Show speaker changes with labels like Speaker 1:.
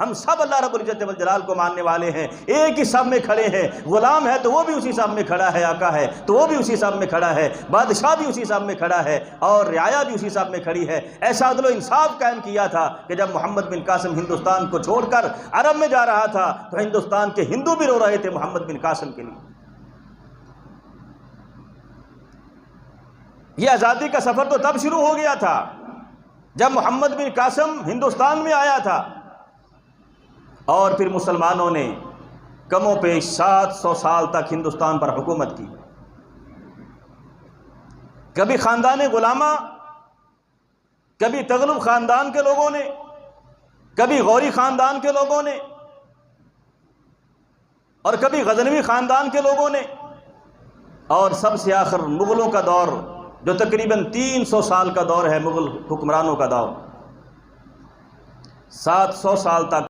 Speaker 1: ہم سب اللہ رب العزت والجلال کو ماننے والے ہیں، ایک ہی صف میں کھڑے ہیں۔ غلام ہے تو وہ بھی اسی صف میں کھڑا ہے، آقا ہے تو وہ بھی اسی صف میں کھڑا ہے، بادشاہ بھی اسی صف میں کھڑا ہے، اور رعایا بھی اسی صف میں کھڑی ہے۔ ایسا عدل و انصاف قائم کیا تھا کہ جب محمد بن قاسم ہندوستان کو چھوڑ کر عرب میں جا رہا تھا تو ہندوستان کے ہندو بھی رو رہے تھے محمد بن قاسم کے لیے۔ یہ آزادی کا سفر تو تب شروع ہو گیا تھا جب محمد بن قاسم ہندوستان میں آیا تھا، اور پھر مسلمانوں نے کم و بیش 700 سال تک ہندوستان پر حکومت کی۔ کبھی خاندان غلامہ، کبھی تغلب خاندان کے لوگوں نے، کبھی غوری خاندان کے لوگوں نے، اور کبھی غزنوی خاندان کے لوگوں نے، اور سب سے آخر مغلوں کا دور جو تقریباً 300 سال کا دور ہے، مغل حکمرانوں کا دور، 700 سال تک